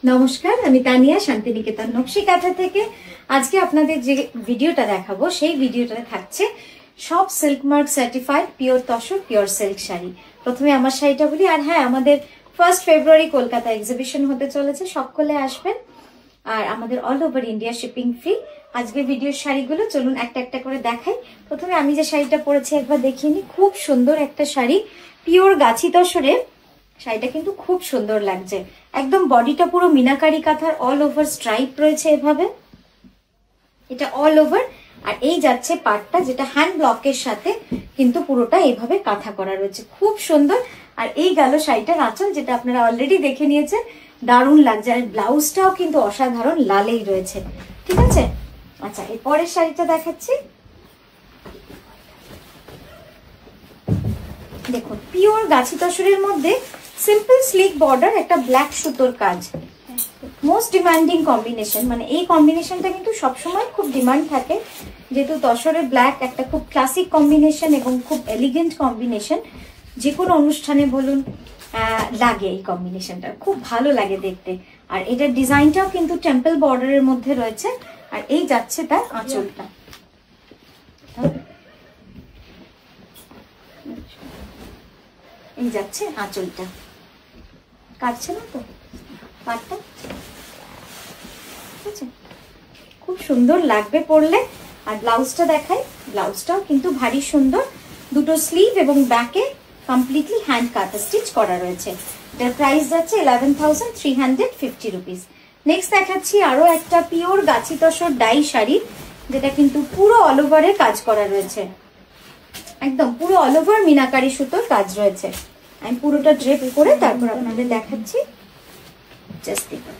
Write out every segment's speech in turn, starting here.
নমস্কার, আমি তানিয়া শান্তিনিকেতন নকশি কাঁথা থেকে। আজকে আপনাদের যে ভিডিওটা দেখাবো সেই ভিডিওটা থাকছে সব silk mark certified pure tussar pure silk sari. প্রথমে আমার শাড়িটা বলি, আর হ্যাঁ, আমাদের 1 ফেব্রুয়ারি কলকাতা এক্সিবিশন হতে চলেছে, সকলে আসবেন। আর আমাদের all over India shipping free. আজকে ভিডিওর শাড়িগুলো চলুন একটা একটা করে দেখাই। প্রথমে আমি যে শাড়িটা পরেছি একবার দেখিয়ে নিই। খুব সুন্দর একটা শাড়ি, পিওর গাছি তসরের। শাড়িটা কিন্তু খুব সুন্দর লাগছে, একদম বডিটা পুরো মিনাকারি কাঁথার অল ওভার স্ট্রাইপ রয়েছে এভাবে, এটা অল ওভার। আর এই যাচ্ছে পাটটা, যেটা হ্যান্ড ব্লকের সাথে কিন্তু পুরোটা এইভাবে কাঁথা করা রয়েছে, খুব সুন্দর। আর এই গেল শাড়িটার আঁচল, যেটা আপনারা অলরেডি দেখে নিয়েছেন, দারুণ লাগছে। আর ব্লাউজটাও কিন্তু অসাধারণ লালেই রয়েছে, ঠিক আছে। আচ্ছা, এই পরের শাড়িটা দেখাচ্ছি। দেখুন, পিওর গাছি তসরের মধ্যে সিম্পল স্লিক বর্ডার, একটা ব্ল্যাক সুতোর কাজ, মোস্ট ডিমান্ডিং কম্বিনেশন। মানে এই কম্বিনেশনটা কিন্তু সবসময় খুব ডিমান্ড থাকে, যেহেতু তসরের ব্ল্যাক একটা খুব ক্লাসিক কম্বিনেশন এবং খুব এলিগেন্ট কম্বিনেশন। যে কোনো অনুষ্ঠানে বলুন লাগে, এই কম্বিনেশনটা খুব ভালো লাগে দেখতে। আর এটার ডিজাইনটাও কিন্তু টেম্পল বর্ডারের মধ্যে রয়েছে। আর এই যাচ্ছে তার আঁচলটা, এই যাচ্ছে আঁচলটা, কাটছে না তো পাটটা, ঠিক আছে, খুব সুন্দর লাগবে পরলে। আর ব্লাউজটা দেখাই, ব্লাউজটাও কিন্তু ভারী সুন্দর, দুটো স্লিভ এবং ব্যাকে কমপ্লিটলি হ্যান্ড কাটা স্টিচ করা রয়েছে। এটার প্রাইস যাচ্ছে 11,350 রুপিস। নেক্সট দেখাচ্ছি আরো একটা পিওর গাছি তসর ডাই শাড়ি, যেটা কিন্তু পুরো অল ওভারে কাজ করা রয়েছে, একদম পুরো অল ওভার মিনাকারি সুতোর কাজ রয়েছে। আমি পুরোটা ড্রেপ করে তারপর আপনাদের দেখাচ্ছি। জাস্ট দেখুন,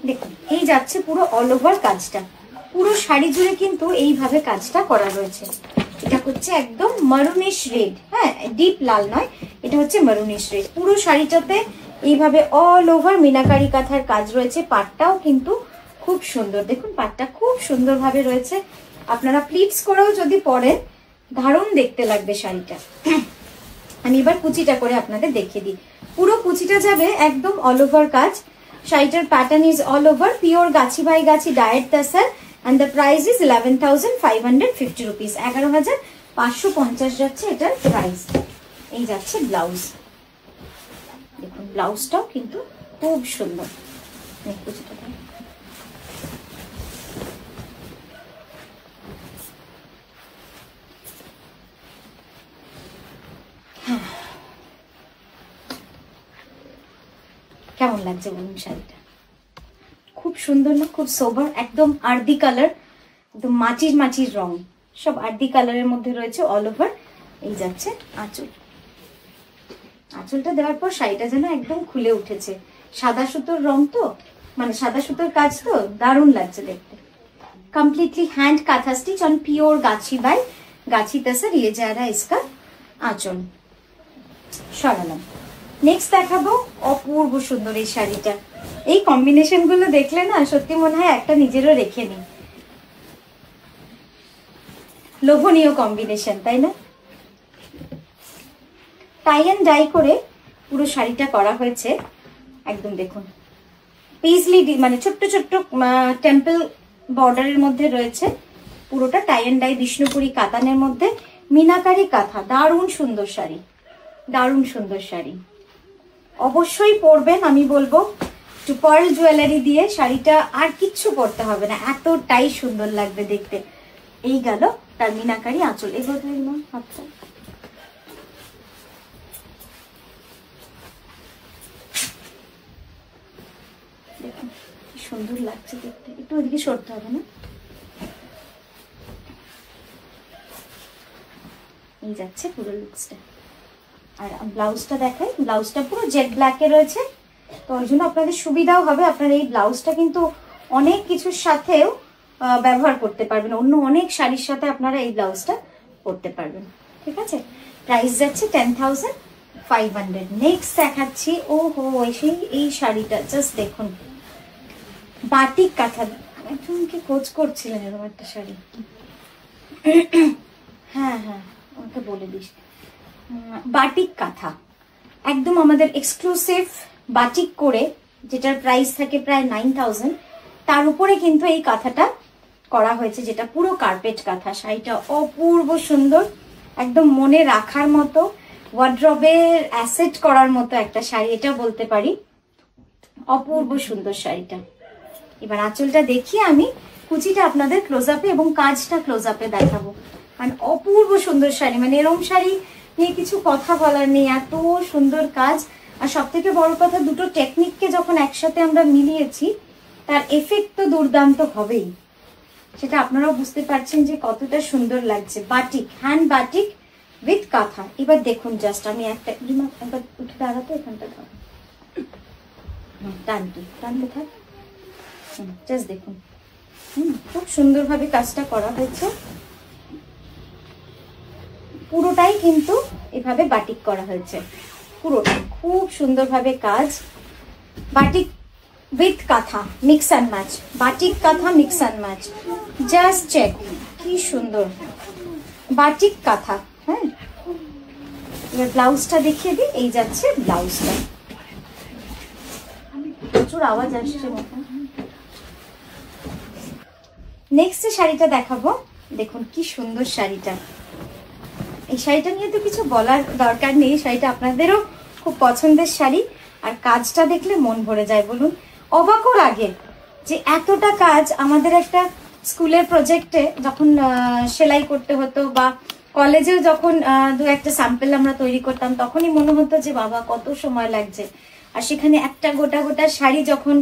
দেখুন এই যাচ্ছে পুরো অল ওভার কাজটা, পুরো শাড়ি জুড়ে কিন্তু এইভাবে কাজটা করা রয়েছে। এটা হচ্ছে একদম মারুনিশ রেড, হ্যাঁ, ডিপ লাল নয়, এটা হচ্ছে মারুনিশ রেড। পুরো শাড়িটাতে এইভাবে অল ওভার মিনাকারি কাঁথার কাজ রয়েছে। পাটটাও কিন্তু খুব সুন্দর, দেখুন পাটটা খুব সুন্দর ভাবে রয়েছে। আপনারা প্লিটস করেও যদি পরেন দারুণ দেখতে লাগবে শাড়িটা। আমি এবার কুচিটা করে আপনাদের দেখিয়ে দিই। পুরো কুচিটা যাবে একদম অল ওভার কাজ। শাড়িটার pattern is all over pure Gachhi by Gachhi diet তাসার, and the price is 11,550 rupees। 11,550 যাচ্ছে এটার প্রাইস। এই যাচ্ছে ব্লাউজ, দেখুন ব্লাউজটাও কিন্তু খুব সুন্দর। কেমন লাগছে বলুন শাড়িটা? খুব সুন্দর না? খুব সোবার, একদম আর্দি কালার, একদম মাটির মাটির রং, সব আর্দি কালারের মধ্যে রয়েছে অল ওভার। এই যাচ্ছে আঁচল, আঁচলটা দেওয়ার পর শাড়িটা যেন একদম খুলে উঠেছে। সাদা সুতোর রং তো, মানে সাদা সুতোর কাজ তো, দারুণ লাগছে দেখতে। কমপ্লিটলি হ্যান্ড কাঁথা stitch on pure Gachhi by গাছি তাসার। ইয়ে যা রা ইসকা আঁচল। সরালাম। নেক্সট দেখাবো অপূর্ব সুন্দর এই শাড়িটা। এই কম্বিনেশন গুলো দেখলে না সত্যি মনে হয় একটা নিজেরও রেখে নিই, লোভনীয় কম্বিনেশন, তাই না? টাই অ্যান্ড ডাই করে পুরো শাড়িটা করা হয়েছে, একদম দেখুন পেজলি, মানে ছোট্ট ছোট্ট টেম্পল বর্ডারের মধ্যে রয়েছে। পুরোটা টাই অ্যান্ড ডাই বিষ্ণুপুরি কাতানের মধ্যে মিনাকারি কাঁথা। দারুণ সুন্দর শাড়ি, দারুণ সুন্দর শাড়ি, অবশ্যই পরবেন। আমি বলবো একটু পার্ল জুয়েলারি দিয়ে শাড়িটা, আর কিচ্ছু পরতে হবে না, এতটাই সুন্দর লাগবে দেখতে। এই গেল তার মিনাকারি আঁচল। এগুলো হাতটা দেখুন কি সুন্দর লাগছে দেখতে, একটু ওদিকে সরতে হবে না। এই যাচ্ছে পুরো লুকসটা। আর ব্লাউজটা দেখাই, ব্লাউজটা পুরো জেড ব্ল্যাকে রয়েছে, তো ওই জন্য আপনাদের সুবিধাও হবে। আপনারা এই ব্লাউজটা কিন্তু অনেক কিছুর সাথেও ব্যবহার করতে পারবেন, অন্য অনেক শাড়ির সাথে আপনারা এই ব্লাউজটা পরতে পারবেন, ঠিক আছে। প্রাইস যাচ্ছে 10,500। নেক্সট দেখাচ্ছি, ও হো, সেই এই শাড়িটা জাস্ট দেখুন, বাটিক কাঁথা। একজন কি খোঁজ করছিলেন এরকম একটা শাড়ি, হ্যাঁ হ্যাঁ ওকে বলে দিস। বাটিক কাঁথা, একদম আমাদের এক্সক্লুসিভ বাটিক করে, যেটার প্রাইস থাকে প্রায় 9000, তার উপরে কিন্তু এই কাঁথাটা করা হয়েছে, যেটা পুরো কার্পেট কাঁথা। শাড়িটা অপূর্ব সুন্দর, একদম মনে রাখার মতো, ওয়ার্ড্রবের অ্যাসেট করার মতো একটা শাড়ি, এটা বলতে পারি। অপূর্ব সুন্দর শাড়িটা। এবার আঁচলটা দেখিয়ে আমি কুচিটা আপনাদের ক্লোজ আপে এবং কাজটা ক্লোজ আপে দেখাবো। মানে অপূর্ব সুন্দর শাড়ি, মানে এরম শাড়ি নিয়ে কিছু কথা বলার নেই, এত সুন্দর কাজ। আর সব থেকে বড় কথা, দুটো টেকনিককে যখন একসাথে আমরা মিলিয়েছি, তার এফেক্ট তো দুর্দান্ত হবেই। সেটা আপনারাও বুঝতে পারছেন যে কতটা সুন্দর লাগছে। বাটিক, হ্যান্ড বাটিক উইথ কাঁথা। এবার দেখুন জাস্ট আমি একটা একবার উঠে দাঁড়াতো, এখানটা টানতে থাক, জাস্ট দেখুন। খুব সুন্দরভাবে কাজটা করা হয়েছে, পুরোটাই কিন্তু এভাবে বাটিক করা হয়েছে, পুরোটা খুব সুন্দরভাবে কাজ। Batik with kantha mix and match, batik kantha mix and match, just check কি সুন্দর বাটিক কাঁথা। হ্যাঁ, এবার ব্লাউজটা দেখিয়ে দিই। এই যাচ্ছে ব্লাউজটা, প্রচুর আওয়াজ আসছে মতো। নেক্সট যে শাড়িটা দেখাবো, দেখুন কি সুন্দর শাড়িটা। এই শাড়িটা নিয়ে তো কিছু বলার দরকার নেই, শাড়িটা আপনাদেরও খুব পছন্দের শাড়ি। আর কাজটা দেখলে মন ভরে যায়, বলুন। অবাকও লাগে যে এতটা কাজ। আমাদের একটা স্কুলের প্রজেক্টে যখন সেলাই করতে হতো, বা কলেজেও যখন দু একটা স্যাম্পল আমরা তৈরি করতাম, তখনই মনে হতো যে বাবা কত সময় লাগছে। আর সেখানে একটা গোটা গোটা শাড়ি যখন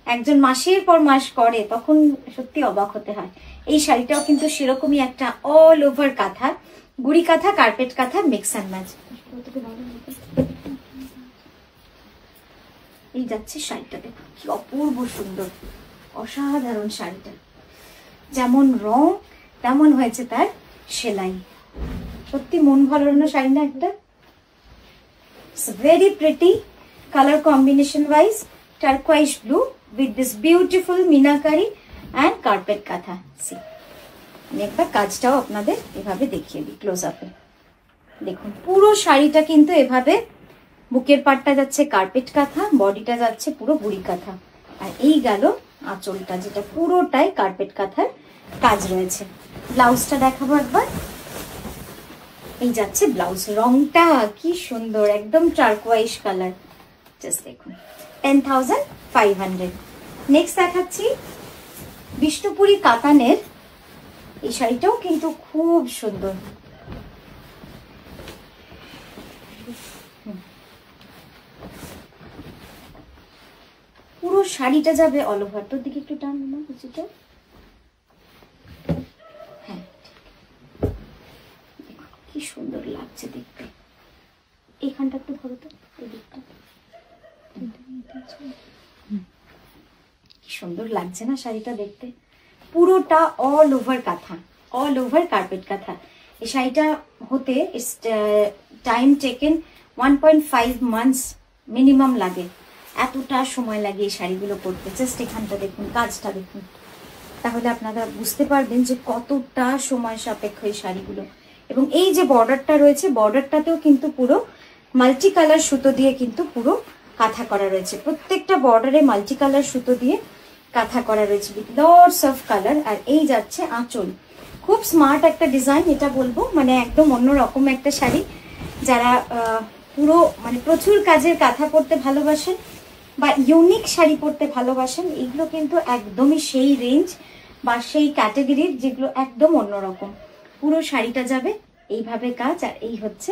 একজন মাসের পর মাস করে, তখন সত্যি অবাক হতে হয়। এই শাড়িটাও কিন্তু সেরকমই একটা অল ওভার কাঁথা, গুড়ি কাঁথা, কার্পেট কাঁথা, মিক্স অ্যান্ড ম্যাচ। এই যাচ্ছে শাড়িটা, দেখুন কি অপূর্ব সুন্দর, অসাধারণ শাড়িটা। যেমন রং তেমন হয়েছে তার সেলাই, সত্যি মন ভরানো শাড়ি না একটা। Very pretty colour combination wise, turquoise blue with this beautiful meenakari and carpet kantha. আমি একবার কাজটাও আপনাদের এভাবে দেখিয়ে দিই ক্লোজ আপে। দেখুন পুরো শাড়িটা কিন্তু এভাবে, বুকের পাটটা যাচ্ছে কার্পেট কাঁথা, বডিটা যাচ্ছে পুরো বুড়ি কাঁথা, আর এই গেল আঁচলটা, যেটা পুরোটাই কার্পেট কাঁথার কাজ রয়েছে। ব্লাউজটা দেখাবো একবার। এই যাচ্ছে ব্লাউজ, রংটা কি সুন্দর, একদম টার্কোয়াইজ কালার, জাস্ট দেখুন। 10,500। নেক্সট দেখাচ্ছি বিষ্ণুপুরি কাতানের। এই শাড়িটাও কিন্তু খুব সুন্দর, পুরো শাড়িটা যাবে অল ওভার। তোর দিকে একটু টান না কুচিটা, হ্যাঁ কি সুন্দর লাগছে দেখতে। এইখানটা একটু ধরো তো, এই দিকটা কি সুন্দর লাগছে না শাড়িটা দেখতে। পুরোটা অল ওভার কাঁথা, অল ওভার কার্পেট কাঁথা। এই শাড়িটা হতে টাইম টেকেন 1.5 মান্থস মিনিমাম লাগে, এতটা সময় লাগে এই শাড়িগুলো করতে। জাস্ট এখানটা দেখুন, কাজটা দেখুন, তাহলে আপনারা বুঝতে পারবেন যে কতটা সময় সাপেক্ষ এই শাড়িগুলো। এবং এই যে বর্ডারটা রয়েছে, বর্ডারটাতেও কিন্তু পুরো মাল্টি কালার সুতো দিয়ে কিন্তু পুরো কাঁথা করা রয়েছে। প্রত্যেকটা বর্ডারে মাল্টি কালার সুতো দিয়ে কাঁথা করা রয়েছে উইথ লটস অফ কালার। আর এই যাচ্ছে আঁচল, খুব স্মার্ট একটা ডিজাইন, এটা বলবো, মানে একদম অন্যরকম একটা শাড়ি। যারা পুরো মানে প্রচুর কাজের কাঁথা পরতে ভালোবাসেন বা ইউনিক শাড়ি পরতে ভালোবাসেন, এগুলো কিন্তু একদমই সেই রেঞ্জ বা সেই ক্যাটাগরির, যেগুলো একদম অন্যরকম। পুরো শাড়িটা যাবে এইভাবে কাজ, আর এই হচ্ছে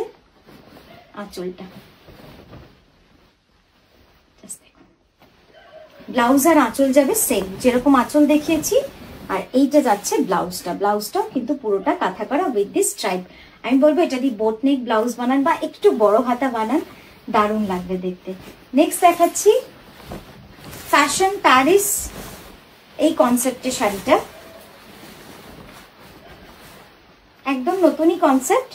আঁচলটা। ব্লাউজ আর আঁচল যাবে সেম, যেরকম আঁচল দেখিয়েছি, আর এইটা যাচ্ছে ব্লাউজটা। ব্লাউজটাও কিন্তু পুরোটা কাঁথা করা উইথ দিস স্ট্রাইপ। আমি বলবো এটা দিয়ে বোট নেক ব্লাউজ বানান বা একটু বড় হাতা বানান, দারুণ লাগবে দেখতে। নেক্সট দেখাচ্ছি ফ্যাশন প্যারিস, এই কনসেপ্টের শাড়িটা একদম নতুনই কনসেপ্ট,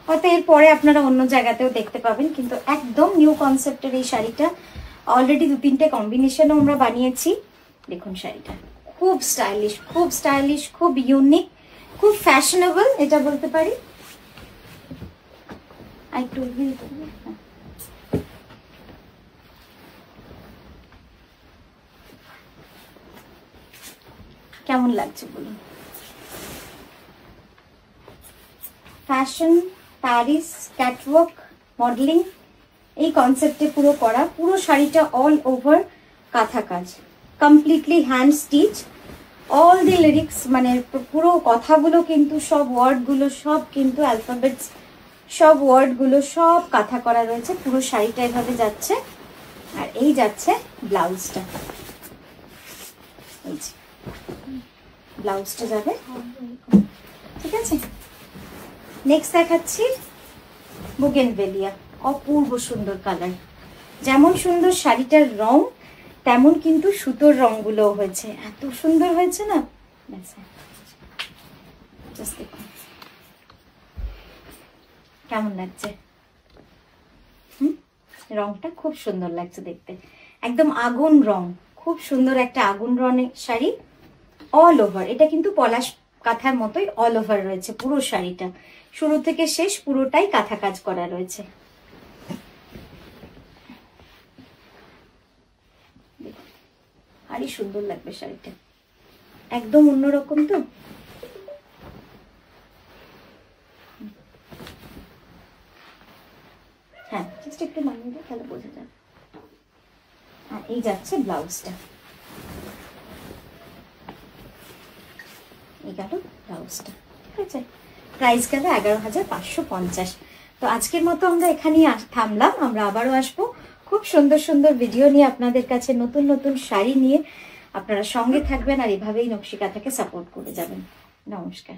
হয়তো এরপরে আপনারা অন্য জায়গাতেও দেখতে পাবেন, কিন্তু একদম নিউ কনসেপ্টের এই শাড়িটা। অলরেডি 2-3টে কম্বিনেশনও আমরা বানিয়েছি। দেখুন শাড়িটা খুব স্টাইলিশ, খুব স্টাইলিশ, খুব ইউনিক, খুব ফ্যাশনেবল, এটা বলতে পারি। আর একটু কেমন লাগছে বলুন? ফ্যাশন, প্যারিস, ক্যাটওয়াক, মডেলিং এই কনসেপ্টে পুরো করা। পুরো শাড়িটা অল ওভার কাঁথা কাজ, completely hand stitch. All the lyrics মানে পুরো কথাগুলো কিন্তু সব ওয়ার্ডগুলো সব কিন্তু অ্যালফাবেটস, সব ওয়ার্ডগুলো সব কাঁথা করা রয়েছে। পুরো শাড়িটা এভাবে যাচ্ছে। আর এই যাচ্ছে ব্লাউজটা, এই যে ব্লাউজটা যাবে, ঠিক আছে। নেক্সট দেখাচ্ছি বুগেনভেলিয়া। অপূর্ব সুন্দর কালার, যেমন সুন্দর শাড়িটার রং তেমন কিন্তু সুতোর রংগুলো হয়েছে, এত সুন্দর হয়েছে না। কেমন লাগছে? রংটা খুব সুন্দর লাগছে দেখতে, একদম আগুন রং, খুব সুন্দর একটা আগুন রঙের শাড়ি। অল ওভার এটা কিন্তু পলাশ কাঁথার মতোই অল ওভার রয়েছে পুরো শাড়িটা, শুরু থেকে শেষ পুরোটাই কাঁথা কাজ করা রয়েছে। আরই সুন্দর লাগবে শাড়িটা, একদম অন্যরকম। তো হ্যাঁ, জাস্ট একটু নামিয়ে দিই তাহলে বোঝা যাবে। আর এই যাচ্ছে ব্লাউজটা, এই গেল ব্লাউজটা, ঠিক আছে। প্রাইস গেল 11,550। তো আজকের মতো আমরা এখানেই থামলাম। আমরা আবারও আসবো খুব সুন্দর সুন্দর ভিডিও নিয়ে আপনাদের কাছে, নতুন নতুন শাড়ি নিয়ে। আপনারা সঙ্গে থাকবেন আর এভাবেই নকশি কাঁথাকে সাপোর্ট করে যাবেন। নমস্কার।